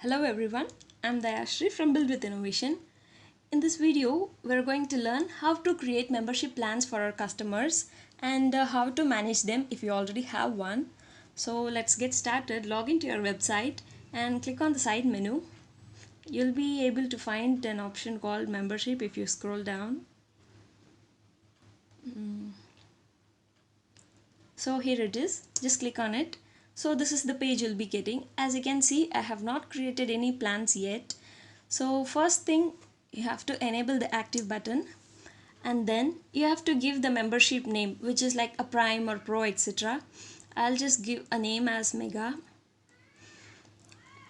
Hello everyone, I'm Dayashri from Build with Innovation. In this video, we're going to learn how to create membership plans for our customers and how to manage them if you already have one. So let's get started. Log into your website and click on the side menu. You'll be able to find an option called membership if you scroll down. So here it is, just click on it. So this is the page you'll be getting. As you can see, I have not created any plans yet. So first thing, you have to enable the active button, and then you have to give the membership name, which is like a Prime or Pro, etc. I'll just give a name as Mega.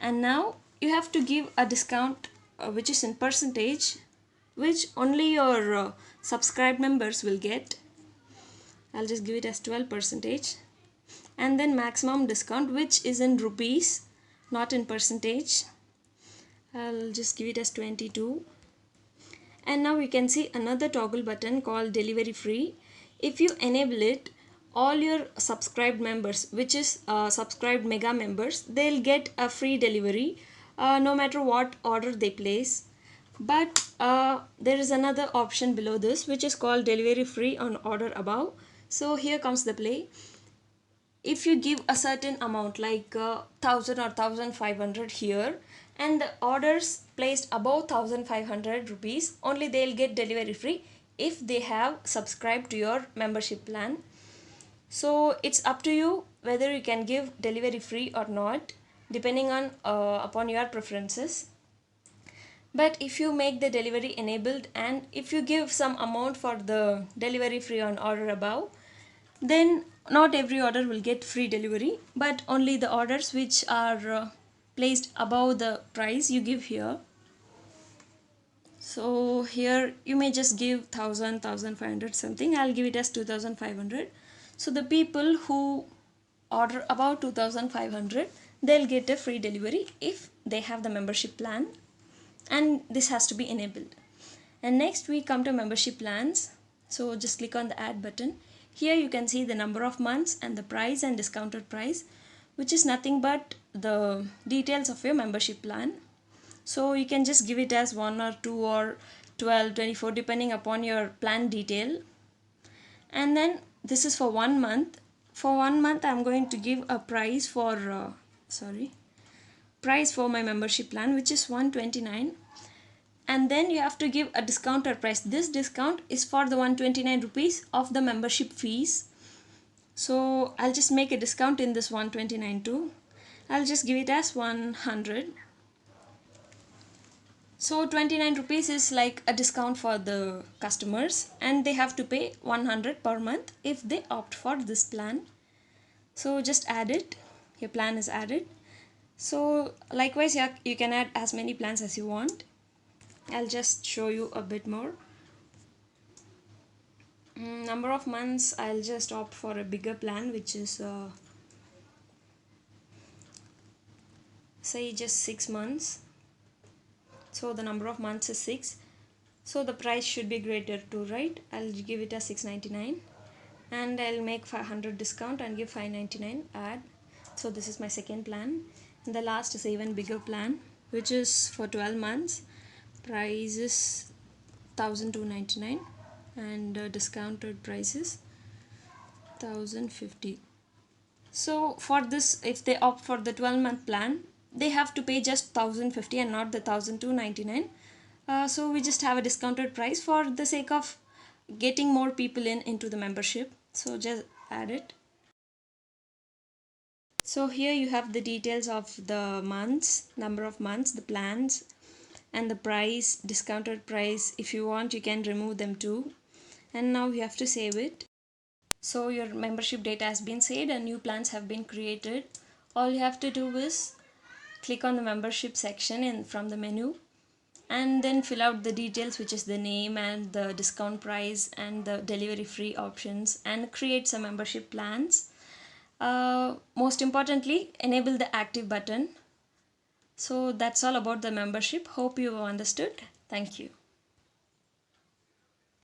And now you have to give a discount which is in percentage, which only your subscribed members will get. I'll just give it as 12%. And then maximum discount, which is in rupees, not in percentage. I'll just give it as 22. And now you can see another toggle button called delivery free. If you enable it, all your subscribed members, which is subscribed Mega members, they'll get a free delivery no matter what order they place. But there is another option below this, which is called delivery free on order above. So here comes the play. If you give a certain amount like 1000 or 1500 here, and the orders placed above 1500 rupees, only they'll get delivery free if they have subscribed to your membership plan. So it's up to you whether you can give delivery free or not, depending on upon your preferences. But if you make the delivery enabled and if you give some amount for the delivery free on order above, then not every order will get free delivery, but only the orders which are placed above the price you give here. So here you may just give 1500 something. I'll give it as 2500. So the people who order about 2500, they'll get a free delivery if they have the membership plan, and this has to be enabled. And next we come to membership plans. So just click on the add button. Here you can see the number of months and the price and discounted price, which is nothing but the details of your membership plan. So you can just give it as 1 or 2 or 12, 24 depending upon your plan detail. And then this is for 1 month. For 1 month I'm going to give a price for price for my membership plan, which is 129. And then you have to give a discounted price. This discount is for the 129 rupees of the membership fees. So I'll just make a discount in this 129 too. I'll just give it as 100. So 29 rupees is like a discount for the customers, and they have to pay 100 per month if they opt for this plan. So just add it. Your plan is added. So likewise, you can add as many plans as you want. I'll just show you a bit more. Number of months, I'll just opt for a bigger plan, which is say just 6 months. So the number of months is 6. So the price should be greater too, right? I'll give it a 699, and I'll make 500 discount and give 599 add. So this is my second plan. And the last is even bigger plan, which is for 12 months. Price is 1299 and discounted price is 1050. So for this, if they opt for the 12-month plan, they have to pay just 1050 and not the 1299. So we just have a discounted price for the sake of getting more people into the membership. So just add it. So here you have the details of the months, number of months, the plans, and the price, discounted price. If you want, you can remove them too. And now you have to save it. So your membership data has been saved and new plans have been created. All you have to do is click on the membership section from the menu, and then fill out the details, which is the name and the discount price and the delivery free options, and create some membership plans. Most importantly, enable the active button. So that's all about the membership. Hope you understood. Thank you.